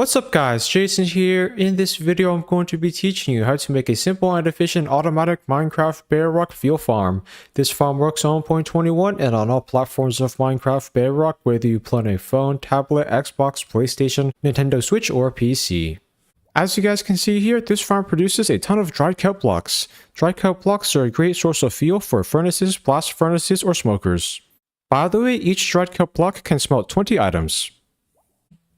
What's up guys, Jason here. In this video I'm going to be teaching you how to make a simple and efficient automatic Minecraft Bedrock field farm. This farm works on 1.21 and on all platforms of Minecraft Bedrock, whether you play on a phone, tablet, Xbox, PlayStation, Nintendo Switch, or PC. As you guys can see here, this farm produces a ton of dried kelp blocks. Dried kelp blocks are a great source of fuel for furnaces, blast furnaces, or smokers. By the way, each dried kelp block can smelt 20 items.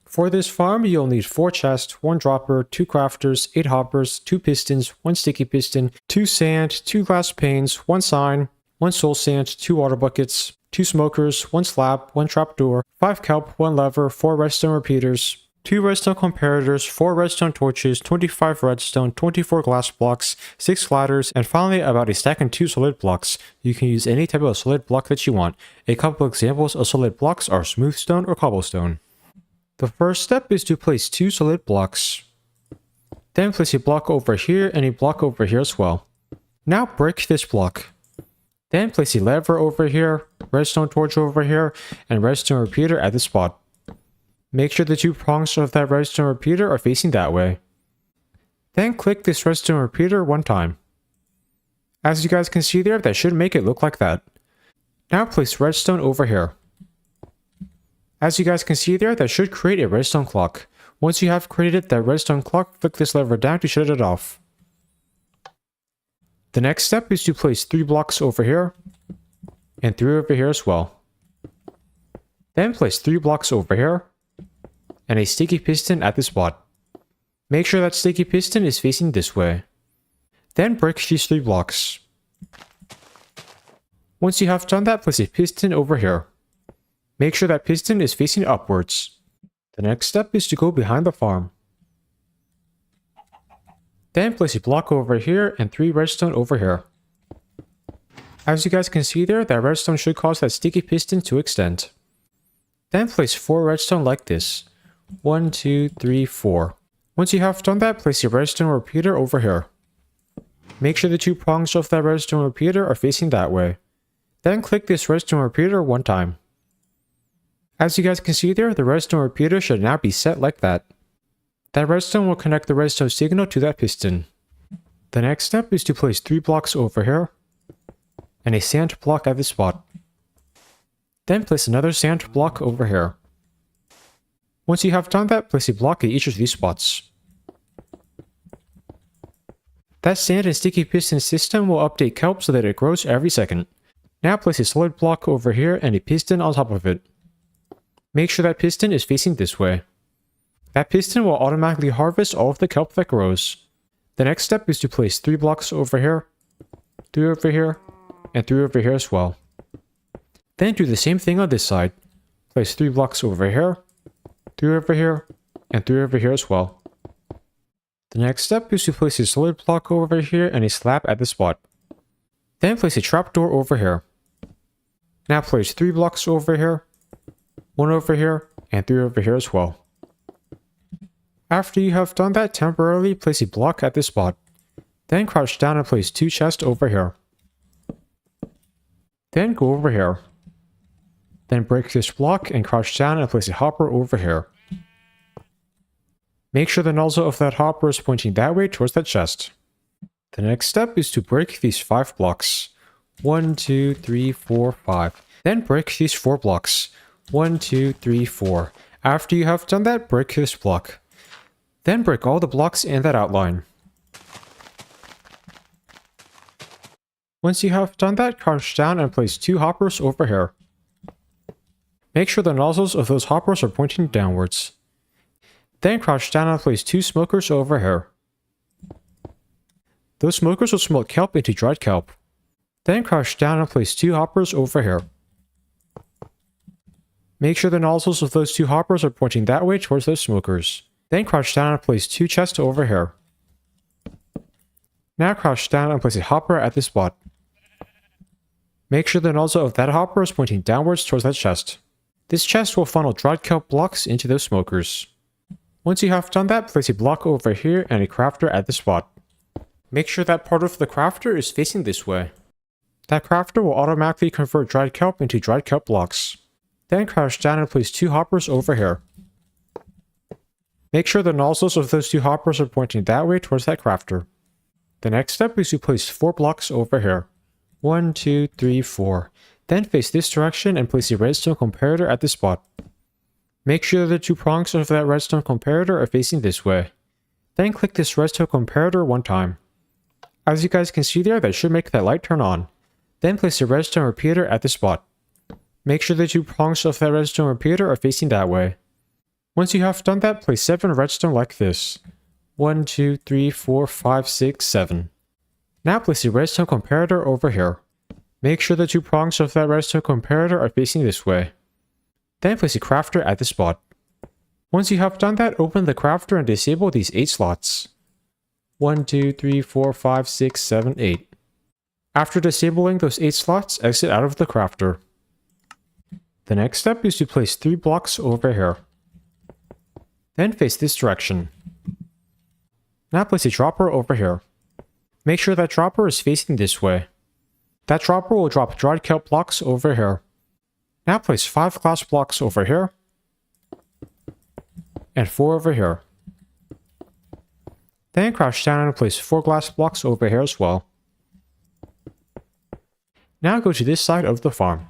For this farm, you'll need 4 chests, 1 dropper, 2 crafters, 8 hoppers, 2 pistons, 1 sticky piston, 2 sand, 2 glass panes, 1 sign, 1 soul sand, 2 water buckets, 2 smokers, 1 slab, 1 trapdoor, 5 kelp, 1 lever, 4 redstone repeaters, 2 redstone comparators, 4 redstone torches, 25 redstone, 24 glass blocks, 6 ladders, and finally about a stack and 2 solid blocks. You can use any type of solid block that you want. A couple examples of solid blocks are smooth stone or cobblestone. The first step is to place 2 solid blocks. Then place a block over here and a block over here as well. Now break this block. Then place a lever over here, redstone torch over here, and redstone repeater at this spot. Make sure the 2 prongs of that redstone repeater are facing that way. Then click this redstone repeater 1 time. As you guys can see there, that should make it look like that. Now place redstone over here. As you guys can see there, that should create a redstone clock. Once you have created that redstone clock, click this lever down to shut it off. The next step is to place 3 blocks over here, and 3 over here as well. Then place 3 blocks over here, and a sticky piston at this spot. Make sure that sticky piston is facing this way. Then break these 3 blocks. Once you have done that, place a piston over here. Make sure that piston is facing upwards. The next step is to go behind the farm. Then place a block over here and 3 redstone over here. As you guys can see there, that redstone should cause that sticky piston to extend. Then place 4 redstone like this. 1, 2, 3, 4. Once you have done that, place a redstone repeater over here. Make sure the 2 prongs of that redstone repeater are facing that way. Then click this redstone repeater 1 time. As you guys can see there, the redstone repeater should now be set like that. That redstone will connect the redstone signal to that piston. The next step is to place 3 blocks over here, and a sand block at this spot. Then place another sand block over here. Once you have done that, place a block at each of these spots. That sand and sticky piston system will update kelp so that it grows every second. Now place a solid block over here and a piston on top of it. Make sure that piston is facing this way. That piston will automatically harvest all of the kelp that grows. The next step is to place 3 blocks over here, 3 over here, and 3 over here as well. Then do the same thing on this side. Place 3 blocks over here, 3 over here, and 3 over here as well. The next step is to place a solid block over here and a slab at this spot. Then place a trapdoor over here. Now place 3 blocks over here, 1 over here, and 3 over here as well. After you have done that, temporarily place a block at this spot. Then crouch down and place 2 chests over here. Then go over here. Then break this block and crouch down and place a hopper over here. Make sure the nozzle of that hopper is pointing that way towards that chest. The next step is to break these 5 blocks. 1, 2, 3, 4, 5. Then break these 4 blocks. 1, 2, 3, 4. After you have done that, break this block. Then break all the blocks in that outline. Once you have done that, crouch down and place 2 hoppers over here. Make sure the nozzles of those hoppers are pointing downwards. Then crouch down and place 2 smokers over here. Those smokers will smelt kelp into dried kelp. Then crouch down and place 2 hoppers over here. Make sure the nozzles of those 2 hoppers are pointing that way towards those smokers. Then crouch down and place 2 chests over here. Now crouch down and place a hopper at this spot. Make sure the nozzle of that hopper is pointing downwards towards that chest. This chest will funnel dried kelp blocks into those smokers. Once you have done that, place a block over here and a crafter at this spot. Make sure that part of the crafter is facing this way. That crafter will automatically convert dried kelp into dried kelp blocks. Then crouch down and place 2 hoppers over here. Make sure the nozzles of those two hoppers are pointing that way towards that crafter. The next step is to place 4 blocks over here. 1, 2, 3, 4. Then face this direction and place a redstone comparator at this spot. Make sure the 2 prongs of that redstone comparator are facing this way. Then click this redstone comparator 1 time. As you guys can see there, that should make that light turn on. Then place a redstone repeater at this spot. Make sure the 2 prongs of that redstone repeater are facing that way. Once you have done that, place 7 redstone like this. 1, 2, 3, 4, 5, 6, 7. Now place a redstone comparator over here. Make sure the 2 prongs of that redstone comparator are facing this way. Then place a crafter at this spot. Once you have done that, open the crafter and disable these 8 slots. 1, 2, 3, 4, 5, 6, 7, 8. After disabling those 8 slots, exit out of the crafter. The next step is to place 3 blocks over here. Then face this direction. Now place a dropper over here. Make sure that dropper is facing this way. That dropper will drop dried kelp blocks over here. Now place 5 glass blocks over here. And 4 over here. Then crouch down and place 4 glass blocks over here as well. Now go to this side of the farm.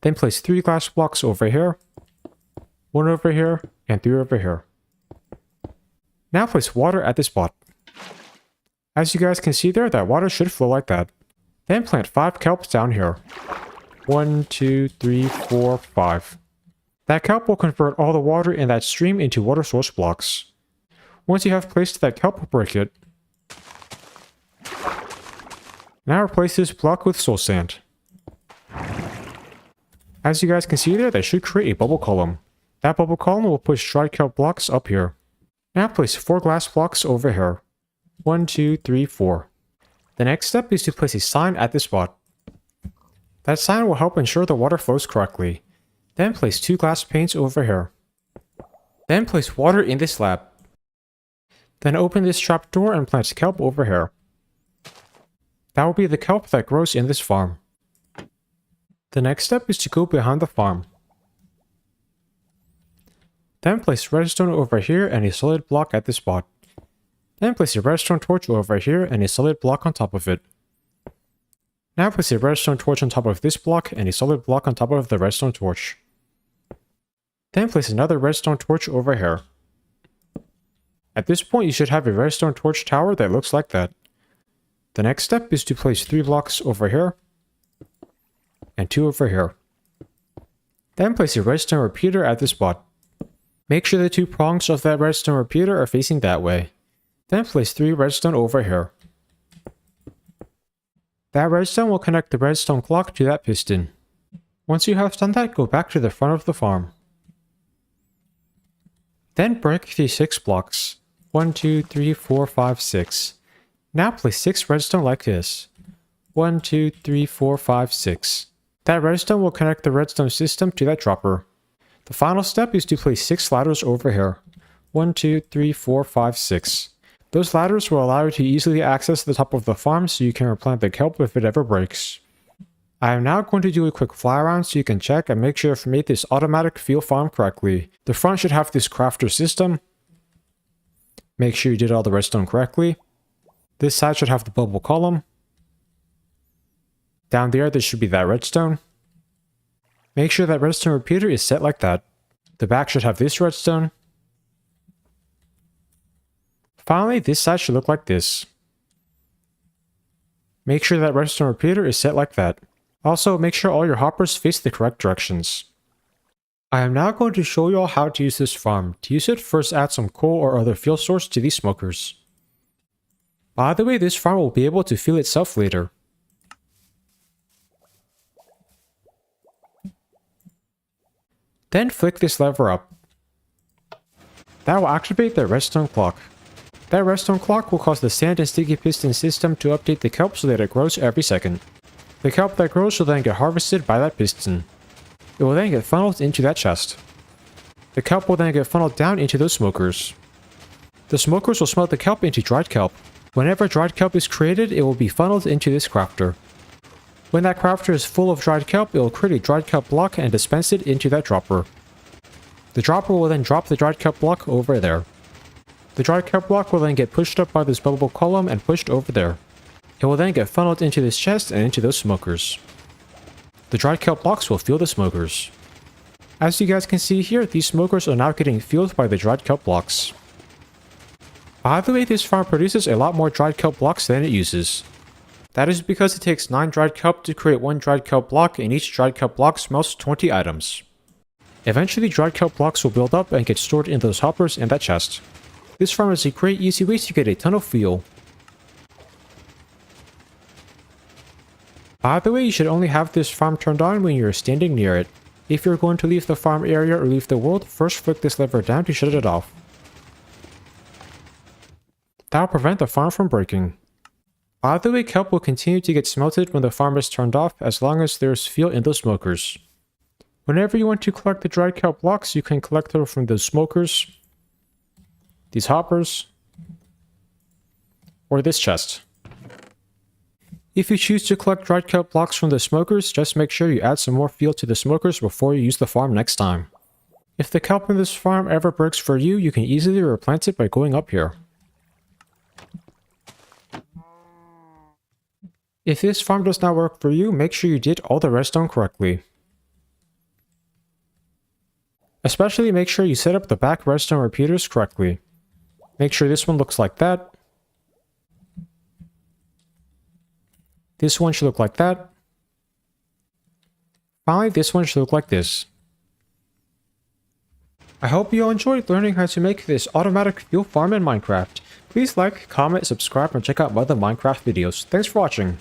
Then place 3 glass blocks over here, 1 over here, and 3 over here. Now place water at this spot. As you guys can see there, that water should flow like that. Then plant 5 kelps down here. 1, 2, 3, 4, 5. That kelp will convert all the water in that stream into water source blocks. Once you have placed that kelp, break it. Now replace this block with soul sand. As you guys can see there, that should create a bubble column. That bubble column will push dried kelp blocks up here. Now place 4 glass blocks over here. 1, 2, 3, 4. The next step is to place a sign at this spot. That sign will help ensure the water flows correctly. Then place 2 glass panes over here. Then place water in this slab. Then open this trap door and plant kelp over here. That will be the kelp that grows in this farm. The next step is to go behind the farm. Then place redstone over here and a solid block at this spot. Then place a redstone torch over here and a solid block on top of it. Now place a redstone torch on top of this block and a solid block on top of the redstone torch. Then place another redstone torch over here. At this point, you should have a redstone torch tower that looks like that. The next step is to place 3 blocks over here and 2 over here. Then place a redstone repeater at this spot. Make sure the 2 prongs of that redstone repeater are facing that way. Then place 3 redstone over here. That redstone will connect the redstone clock to that piston. Once you have done that, go back to the front of the farm. Then break these 6 blocks. 1, 2, 3, 4, 5, 6. Now place 6 redstone like this. 1, 2, 3, 4, 5, 6. That redstone will connect the redstone system to that dropper. The final step is to place 6 ladders over here. 1, 2, 3, 4, 5, 6. Those ladders will allow you to easily access the top of the farm so you can replant the kelp if it ever breaks. I am now going to do a quick fly around so you can check and make sure I've made this automatic field farm correctly. The front should have this crafter system. Make sure you did all the redstone correctly. This side should have the bubble column. Down there should be that redstone. Make sure that redstone repeater is set like that. The back should have this redstone. Finally, this side should look like this. Make sure that redstone repeater is set like that. Also, make sure all your hoppers face the correct directions. I am now going to show you all how to use this farm. To use it, first add some coal or other fuel source to these smokers. By the way, this farm will be able to fuel itself later. Then flick this lever up. That will activate the redstone clock. That redstone clock will cause the sand and sticky piston system to update the kelp so that it grows every second. The kelp that grows will then get harvested by that piston. It will then get funneled into that chest. The kelp will then get funneled down into those smokers. The smokers will smelt the kelp into dried kelp. Whenever dried kelp is created, it will be funneled into this crafter. When that crafter is full of dried kelp, it will create a dried kelp block and dispense it into that dropper. The dropper will then drop the dried kelp block over there. The dried kelp block will then get pushed up by this buildable column and pushed over there. It will then get funneled into this chest and into those smokers. The dried kelp blocks will fuel the smokers. As you guys can see here, these smokers are now getting fueled by the dried kelp blocks. By the way, this farm produces a lot more dried kelp blocks than it uses. That is because it takes 9 dried kelp to create 1 dried kelp block, and each dried kelp block smells 20 items. Eventually, dried kelp blocks will build up and get stored in those hoppers in that chest. This farm is a great easy way to get a ton of fuel. By the way, you should only have this farm turned on when you're standing near it. If you're going to leave the farm area or leave the world, first flick this lever down to shut it off. That will prevent the farm from breaking. By the way, kelp will continue to get smelted when the farm is turned off as long as there's fuel in those smokers. Whenever you want to collect the dried kelp blocks, you can collect them from those smokers, these hoppers, or this chest. If you choose to collect dried kelp blocks from the smokers, just make sure you add some more fuel to the smokers before you use the farm next time. If the kelp in this farm ever breaks for you, you can easily replant it by going up here. If this farm does not work for you, make sure you did all the redstone correctly. Especially make sure you set up the back redstone repeaters correctly. Make sure this one looks like that. This one should look like that. Finally, this one should look like this. I hope you all enjoyed learning how to make this automatic fuel farm in Minecraft. Please like, comment, subscribe, and check out my other Minecraft videos. Thanks for watching.